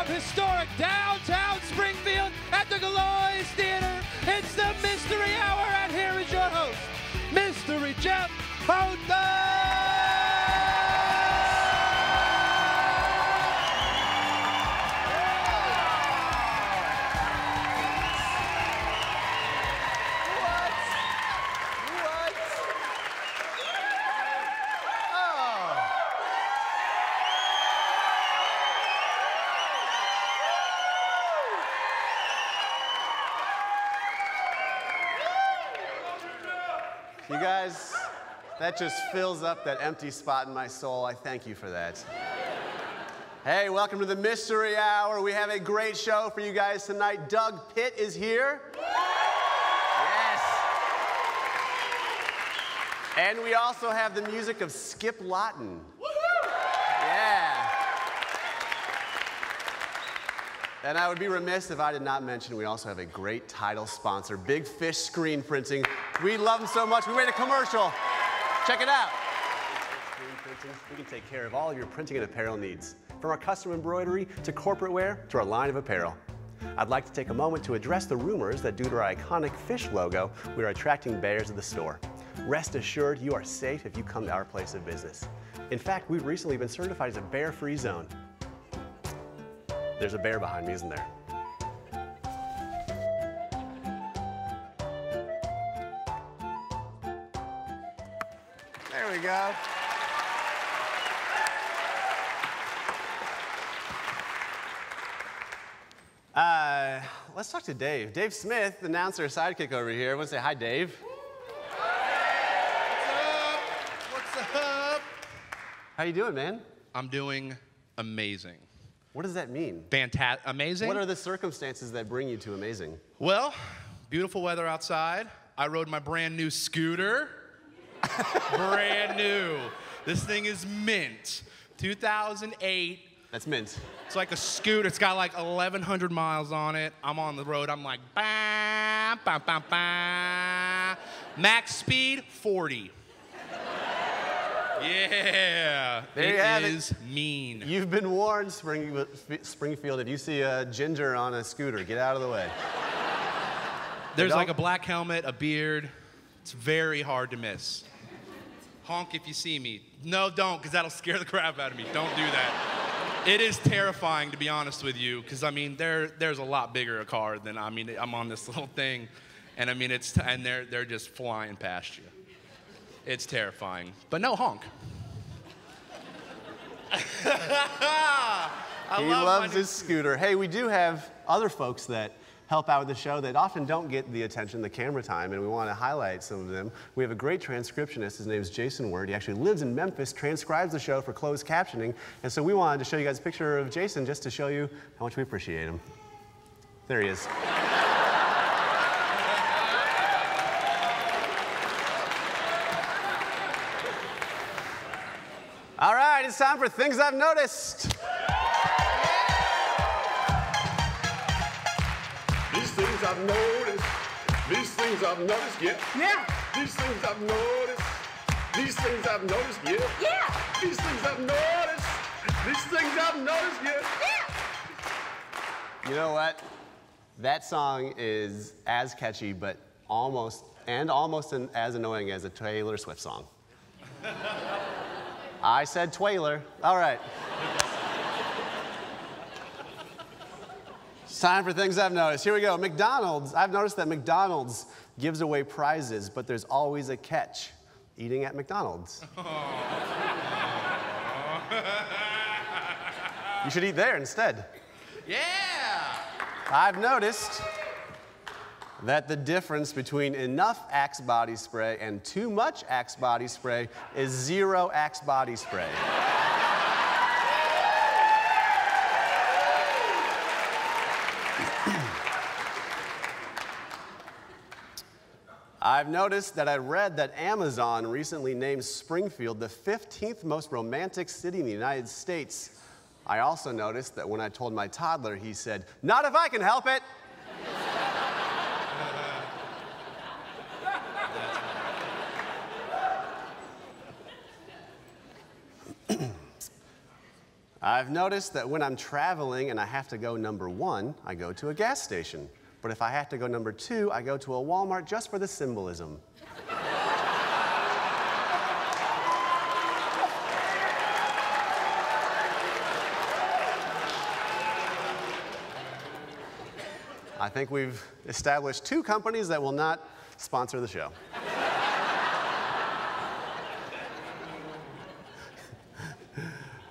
from historic downtown Springfield at the Galois Theater, it's the Mystery Hour, and here is your host, Mystery Jeff Houghton! You guys, that just fills up that empty spot in my soul. I thank you for that. Hey, welcome to the Mystery Hour. We have a great show for you guys tonight. Doug Pitt is here. Yes. And we also have the music of Skip Lottin. Yeah. And I would be remiss if I did not mention we also have a great title sponsor, Big Fish Screen Printing. We love them so much, we made a commercial. Check it out. Screen Printing, we can take care of all of your printing and apparel needs, from our custom embroidery to corporate wear to our line of apparel. I'd like to take a moment to address the rumors that due to our iconic fish logo, we are attracting bears to the store. Rest assured, you are safe if you come to our place of business. In fact, we've recently been certified as a bear-free zone. There's a bear behind me, isn't there? There we go. Let's talk to Dave. Dave Smith, announcer, sidekick over here. I want to say hi, Dave. What's up? How you doing, man? I'm doing amazing. What does that mean? Fantastic. Amazing? What are the circumstances that bring you to amazing? Well, beautiful weather outside. I rode my brand new scooter. Brand new. This thing is mint. 2008. That's mint. It's like a scooter. It's got like 1,100 miles on it. I'm on the road. I'm like, bah, bah, bah, bah. Max speed, 40. Yeah, there you have it is mean. You've been warned, Springfield. If you see a ginger on a scooter, get out of the way. There's like a black helmet, a beard. It's very hard to miss. Honk if you see me. No, don't, because that'll scare the crap out of me. Don't do that. It is terrifying, to be honest with you, because, I mean, there's a lot bigger a car than, I mean, I'm on this little thing, and, I mean, and they're just flying past you. It's terrifying. But no, honk. He loves his scooter. Hey, we do have other folks that help out with the show that often don't get the attention, the camera time, and we want to highlight some of them. We have a great transcriptionist. His name is Jason Word. He actually lives in Memphis, transcribes the show for closed captioning, and so we wanted to show you guys a picture of Jason just to show you how much we appreciate him. There he is. All right, it's time for Things I've Noticed. These things I've noticed. These things I've noticed, yeah. Yeah. These things I've noticed. These things I've noticed, yeah. Yeah. These things I've noticed. These things I've noticed, yeah. Yeah. You know what? That song is as catchy, but almost as annoying as a Taylor Swift song. I said Twaylor. All right. It's time for Things I've Noticed. Here we go. McDonald's. I've noticed that McDonald's gives away prizes, but there's always a catch. Eating at McDonald's. You should eat there instead. Yeah! I've noticed that the difference between enough Axe body spray and too much Axe body spray is 0 Axe body spray. I've noticed that I read that Amazon recently named Springfield the 15th most romantic city in the United States. I also noticed that when I told my toddler, he said, "Not if I can help it." I've noticed that when I'm traveling and I have to go number 1, I go to a gas station. But if I have to go number 2, I go to a Walmart just for the symbolism. I think we've established 2 companies that will not sponsor the show.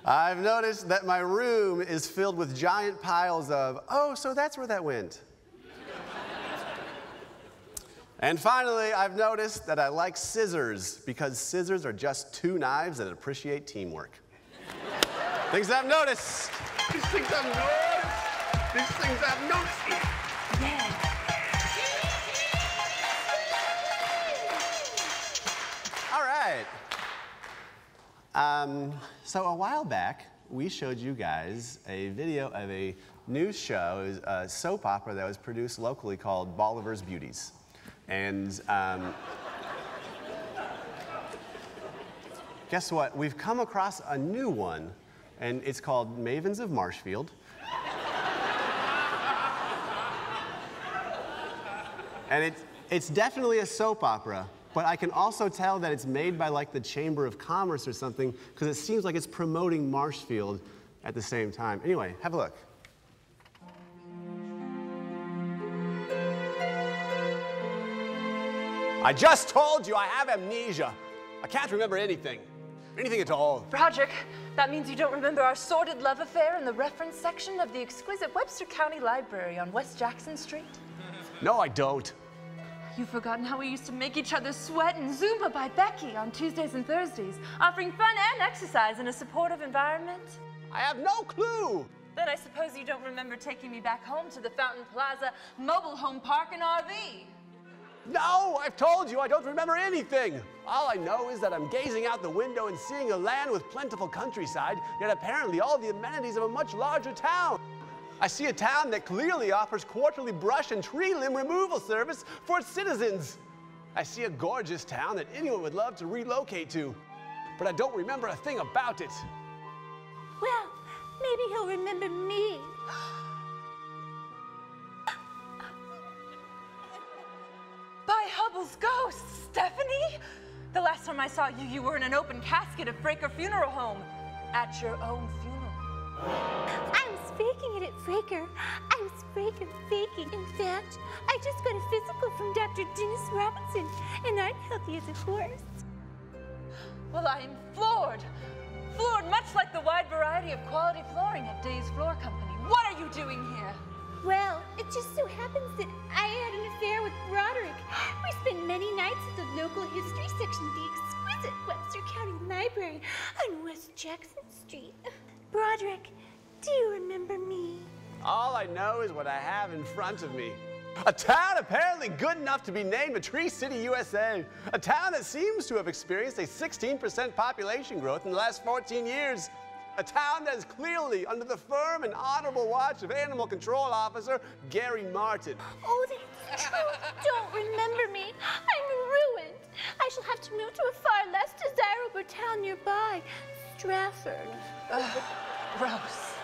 I've noticed that my room is filled with giant piles of, oh, so that's where that went. And finally, I've noticed that I like scissors because scissors are just 2 knives that appreciate teamwork. Things I've noticed. These things I've noticed. These things I've noticed. All right. So a while back, we showed you guys a video of a new show, a soap opera that was produced locally called Bolivar's Beauties. And guess what? We've come across a new one, and it's called Mavens of Marshfield. And it's definitely a soap opera, but I can also tell that it's made by like the Chamber of Commerce or something, because it seems like it's promoting Marshfield at the same time. Anyway, have a look. I just told you I have amnesia. I can't remember anything. Anything at all. Broderick, that means you don't remember our sordid love affair in the reference section of the exquisite Webster County Library on West Jackson Street? No, I don't. You've forgotten how we used to make each other sweat in Zumba by Becky on Tuesdays and Thursdays, offering fun and exercise in a supportive environment? I have no clue. Then I suppose you don't remember taking me back home to the Fountain Plaza mobile home park and RV. No, I've told you I don't remember anything. All I know is that I'm gazing out the window and seeing a land with plentiful countryside, yet apparently all the amenities of a much larger town. I see a town that clearly offers quarterly brush and tree limb removal service for its citizens. I see a gorgeous town that anyone would love to relocate to, but I don't remember a thing about it. Well, maybe he'll remember me. By Hubble's ghost, Stephanie? The last time I saw you, you were in an open casket at Fraker Funeral Home. At your own funeral. I was faking it at Fraker. I was faking. In fact, I just got a physical from Dr. Dennis Robinson, and I'm healthy as a horse. Well, I am floored. Floored much like the wide variety of quality flooring at Dave's Floor Company. What are you doing here? Well, it just so happens that I had an affair with Broderick. We spent many nights at the local history section of the exquisite Webster County Library on West Jackson Street. Broderick, do you remember me? All I know is what I have in front of me. A town apparently good enough to be named a Tree City, USA. A town that seems to have experienced a 16% population growth in the last 14 years. A town that is clearly under the firm and honorable watch of Animal Control Officer Gary Martin. Oh, that's true. Don't remember me. I'm ruined. I shall have to move to a far less desirable town nearby, Stratford. Gross.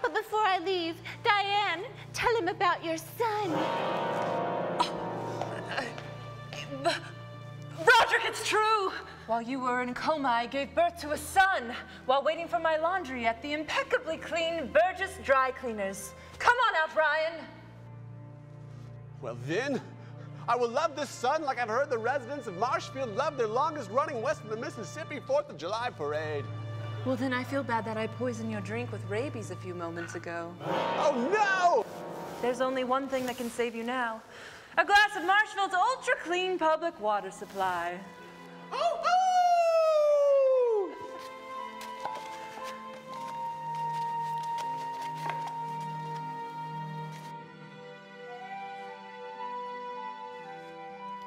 But before I leave, Diane, tell him about your son. Broderick, it's true. While you were in coma, I gave birth to a son while waiting for my laundry at the impeccably clean Burgess Dry Cleaners. Come on out, Ryan. Well then, I will love this son like I've heard the residents of Marshfield love their longest running west of the Mississippi 4th of July parade. Well, then I feel bad that I poisoned your drink with rabies a few moments ago. Oh no! There's only one thing that can save you now. A glass of Marshfield's ultra clean public water supply. Oh, oh!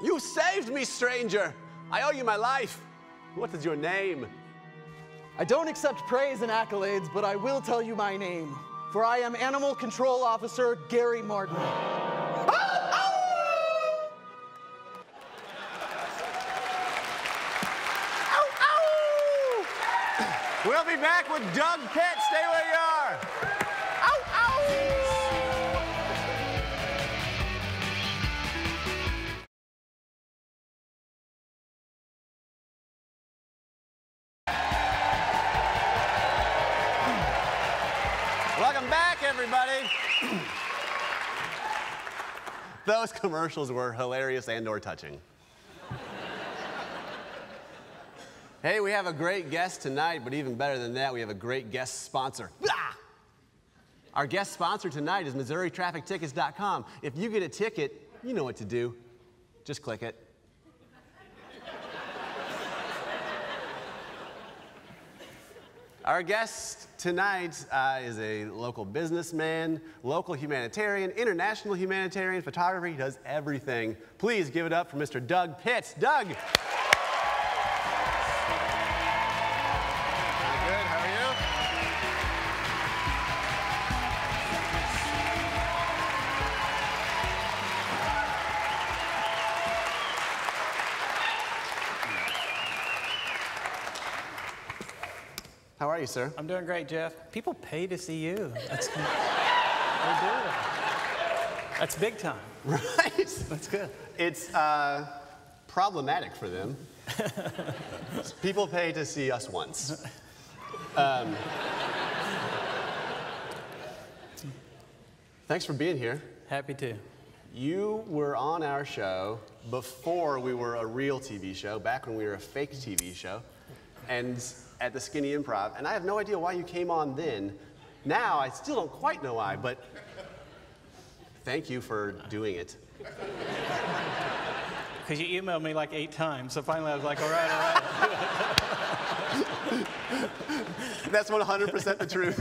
You saved me, stranger. I owe you my life. What is your name? I don't accept praise and accolades, but I will tell you my name, for I am Animal Control Officer Gary Martin. We'll be back with Doug Pitt. Stay where you are. Ow, ow. Welcome back, everybody. Those commercials were hilarious and/or touching. Hey, we have a great guest tonight, but even better than that, we have a great guest sponsor. Ah! Our guest sponsor tonight is MissouriTrafficTickets.com. If you get a ticket, you know what to do. Just click it. Our guest tonight is a local businessman, local humanitarian, international humanitarian, photographer. He does everything. Please give it up for Mr. Doug Pitt. Doug. How are you, sir? I'm doing great, Jeff. People pay to see you. That's they do. That's big time. Right? That's good. It's problematic for them. People pay to see us once. Thanks for being here. Happy to. You were on our show before we were a real TV show, back when we were a fake TV show, and at the Skinny Improv, and I have no idea why you came on then. Now, I still don't quite know why, but thank you for doing it. Because you emailed me like 8 times, so finally I was like, all right, all right. That's 100% the truth.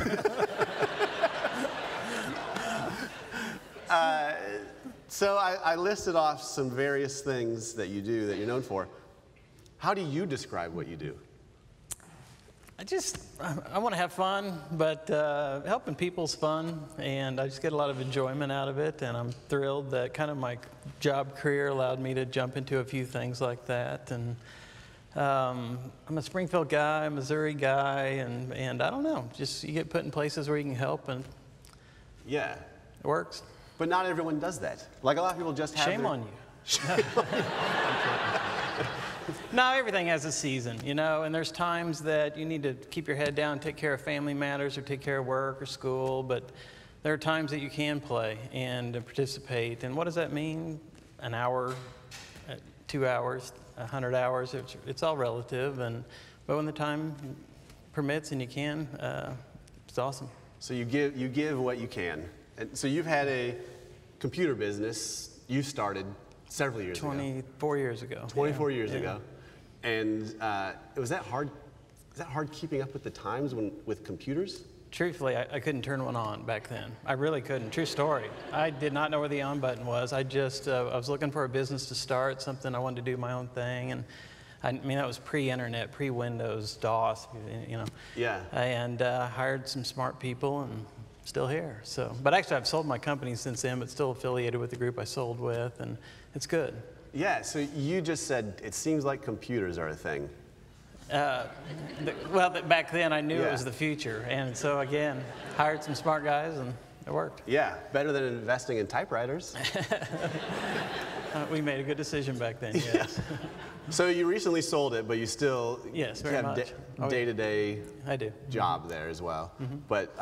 So I listed off some various things that you do that you're known for. How do you describe what you do? I want to have fun, but helping people's fun, and I just get a lot of enjoyment out of it, and I'm thrilled that kind of my job career allowed me to jump into a few things like that. And I'm a Springfield guy, a Missouri guy, and I don't know, just you get put in places where you can help, and yeah, it works. But not everyone does that. Like a lot of people just have Shame on you. No, everything has a season, you know, and there's times that you need to keep your head down, take care of family matters or take care of work or school, but there are times that you can play and participate. And what does that mean? An hour, 2 hours, 100 hours, it's all relative. But when the time permits and you can, it's awesome. So you give what you can. And so you've had a computer business you started several years ago. 24 years ago. 24 years ago. And was that hard? Is that hard keeping up with the times with computers? Truthfully, I couldn't turn one on back then. I really couldn't. True story. I did not know where the on button was. I was looking for a business to start, something I wanted to do my own thing, and I mean that was pre-internet, pre-Windows, DOS, you know. Yeah. And hired some smart people, and still here. So, but actually, I've sold my company since then, but still affiliated with the group I sold with, and it's good. Yeah. So you just said it seems like computers are a thing. Back then I knew it was the future, and so again, hired some smart guys, and it worked. Yeah, better than investing in typewriters. We made a good decision back then, yes. So you recently sold it, but you still have day-to-day I do. job there as well. Mm-hmm. But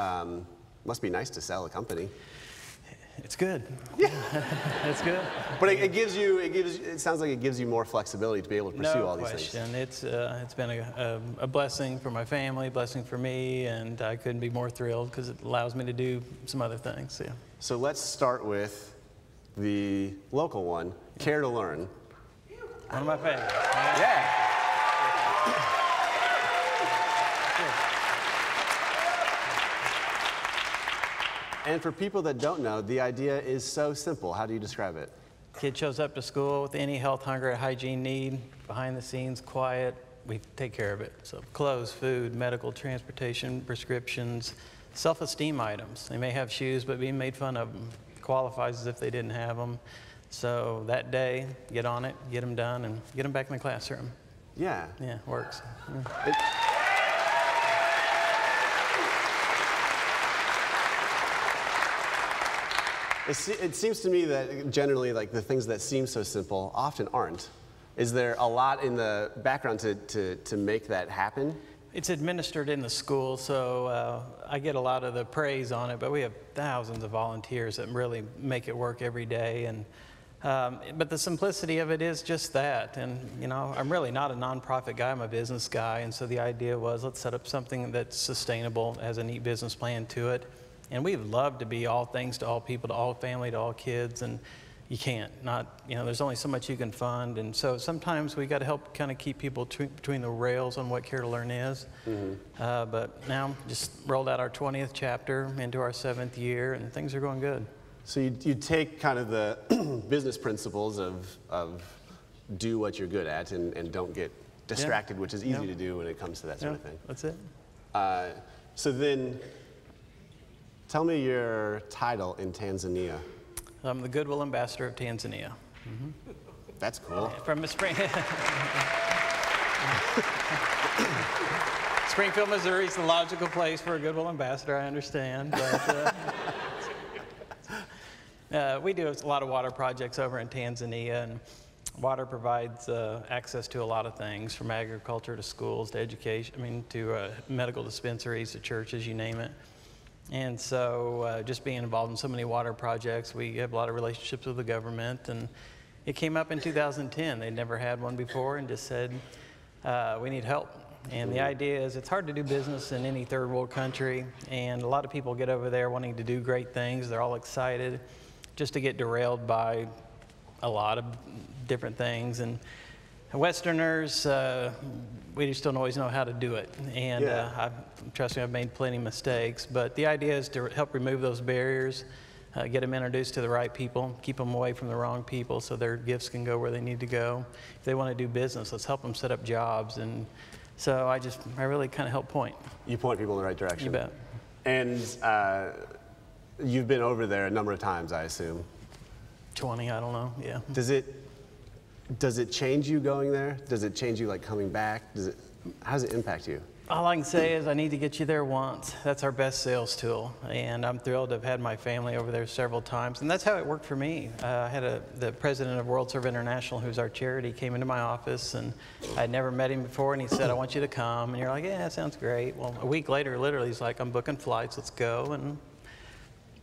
must be nice to sell a company. It's good. Yeah, it's good. But it sounds like it gives you more flexibility to be able to pursue all these things. No question. It's been a blessing for my family, blessing for me, and I couldn't be more thrilled because it allows me to do some other things. Yeah. So let's start with the local one, Care to Learn. One of my favorites. Yeah. And for people that don't know, the idea is so simple. How do you describe it? Kid shows up to school with any health, hunger, or hygiene need, behind the scenes, quiet, we take care of it. So clothes, food, medical, transportation, prescriptions, self-esteem items. They may have shoes, but being made fun of them qualifies as if they didn't have them. So that day, get on it, get them done, and get them back in the classroom. Yeah. Yeah, works. Yeah. It seems to me that generally, like, the things that seem so simple often aren't. Is there a lot in the background to make that happen? It's administered in the school, so I get a lot of the praise on it, but we have thousands of volunteers that really make it work every day. And but the simplicity of it is just that. And, you know, I'm really not a nonprofit guy, I'm a business guy, and so the idea was, let's set up something that's sustainable, has a neat business plan to it. And we'd love to be all things to all people, to all family, to all kids, and you can't. You know, there's only so much you can fund, and so sometimes we got to help kind of keep people between the rails on what Care to Learn is. But now, just rolled out our 20th chapter into our 7th year, and things are going good. So you take kind of the business principles of do what you're good at and don't get distracted, which is easy to do when it comes to that sort of thing. That's it. So then, tell me your title in Tanzania. I'm the Goodwill Ambassador of Tanzania. That's cool. From Springfield, Missouri is the logical place for a Goodwill Ambassador, I understand. But we do a lot of water projects over in Tanzania, and water provides access to a lot of things, from agriculture to schools to education, to medical dispensaries to churches, you name it. And so just being involved in so many water projects, we have a lot of relationships with the government. And it came up in 2010. They'd never had one before and just said, we need help. And the idea is it's hard to do business in any third world country. And a lot of people get over there wanting to do great things. They're all excited just to get derailed by a lot of different things. And Westerners, we just don't always know how to do it. And trust me, I've made plenty of mistakes. But the idea is to help remove those barriers, get them introduced to the right people, keep them away from the wrong people so their gifts can go where they need to go. If they want to do business, let's help them set up jobs. And so I really kind of help point. You point people in the right direction. You bet. And you've been over there a number of times, I assume. 20, I don't know, yeah. Does it change you going there? Does it change you, like, coming back? How does it impact you? All I can say is I need to get you there once. That's our best sales tool. And I'm thrilled to have had my family over there several times. And that's how it worked for me. I had the president of World Serve International, who's our charity, came into my office, and I'd never met him before, and he said, I want you to come. And you're like, yeah, that sounds great. Well, a week later, literally, he's like, I'm booking flights, let's go. And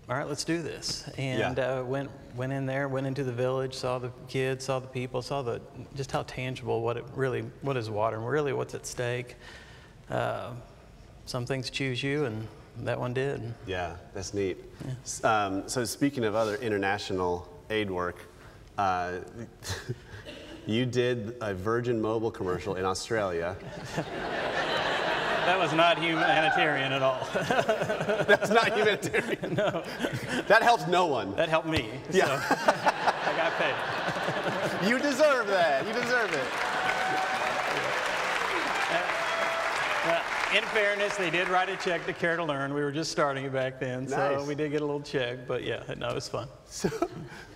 all right, let's do this. And went in there, went into the village, saw the kids, saw the people, saw just how tangible what is water and really what's at stake. Some things choose you, and that one did. Yeah, that's neat. Yeah. So speaking of other international aid work, you did a Virgin Mobile commercial in Australia. That was not humanitarian at all. That's not humanitarian? No. That helps no one. That helped me. Yeah. So I got paid. You deserve that. You deserve it. In fairness, they did write a check to Care to Learn. We were just starting it back then, so we did get a little check. But yeah, no, it was fun.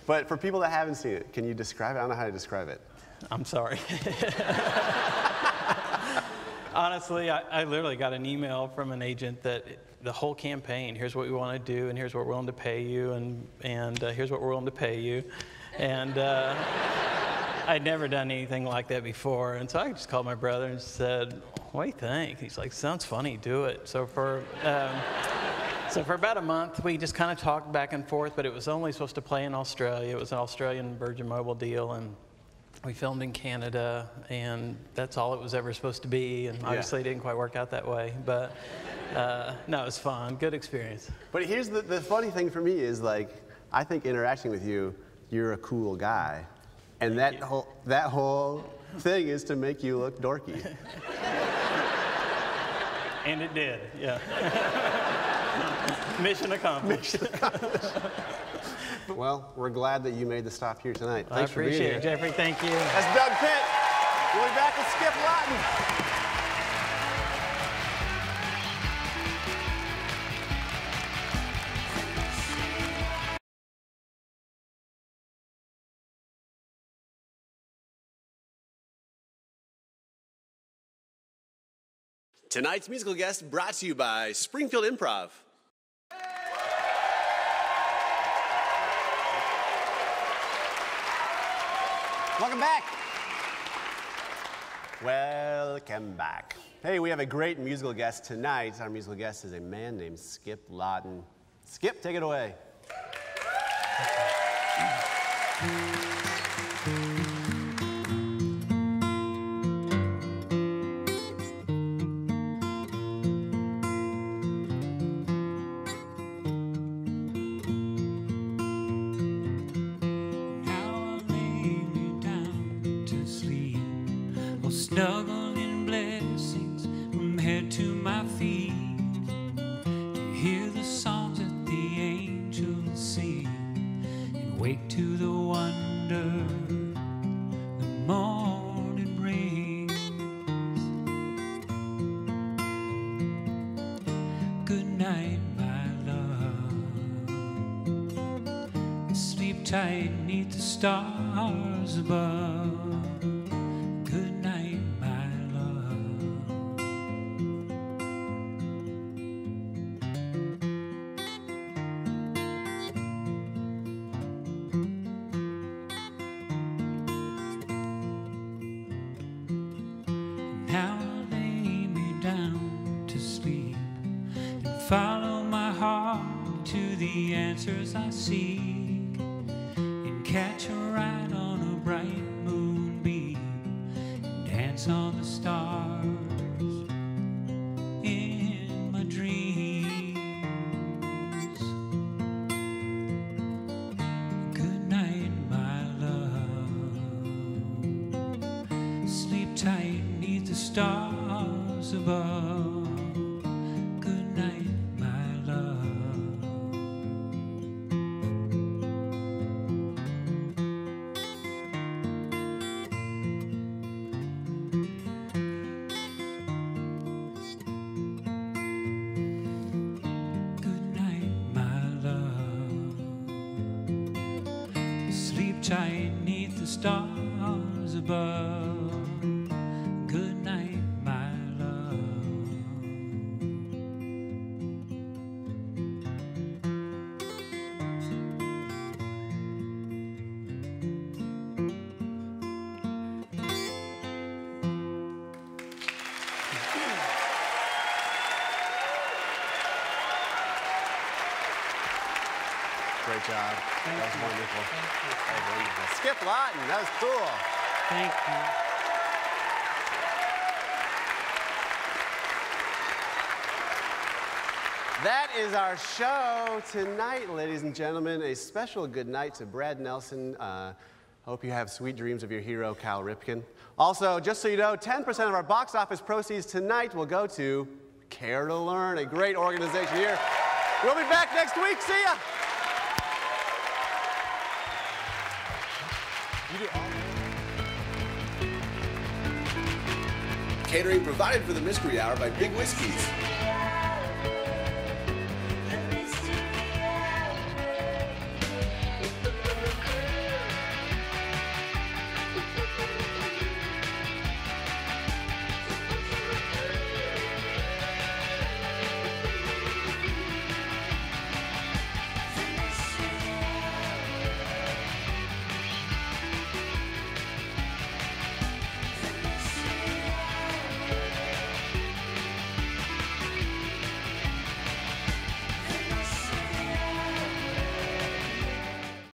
But for people that haven't seen it, can you describe it? I don't know how to describe it. I'm sorry. Honestly, I literally got an email from an agent that the whole campaign, here's what we want to do, and here's what we're willing to pay you, and here's what we're willing to pay you. And I'd never done anything like that before. And so I just called my brother and said, what do you think? He's like, sounds funny, do it. So for about a month, we just kind of talked back and forth, but it was only supposed to play in Australia. It was an Australian Virgin Mobile deal, and we filmed in Canada, and that's all it was ever supposed to be. And obviously it didn't quite work out that way, but no, it was fun, good experience. But here's the funny thing for me is, like, I think interacting with you, you're a cool guy. And that whole thing is to make you look dorky. And it did, yeah. Mission accomplished. Mission accomplished. Well, we're glad that you made the stop here tonight. Thanks for being here. I appreciate it, Jeffrey. Thank you. That's Doug Pitt. We'll be back with Skip Lottin. Tonight's musical guest brought to you by Springfield Improv. Welcome back. Welcome back. Hey, we have a great musical guest tonight. Our musical guest is a man named Skip Lottin. Skip, take it away. Snuggle in blessings from head to my feet, to hear the songs that the angels sing, and wake to the wonder the morning brings. Good night, my love. Sleep tight 'neath the stars above. Now I'll lay me down to sleep and follow my heart to the answers I seek, and catch a ride on a bright moonbeam and dance on the stars in my dreams. Good night, my love. Sleep tight 'neath the stars above. Good night, my love. Good night, my love. Sleep tight 'neath the stars above. Good night, my love. Great job. That was wonderful. That was wonderful. Skip Lottin, that was cool. Thank you. That is our show tonight, ladies and gentlemen. A special good night to Brad Nelson. Hope you have sweet dreams of your hero, Cal Ripken. Also, just so you know, 10% of our box office proceeds tonight will go to Care to Learn, a great organization here. We'll be back next week. See ya. Catering provided for the Mystery Hour by Big Whiskeys.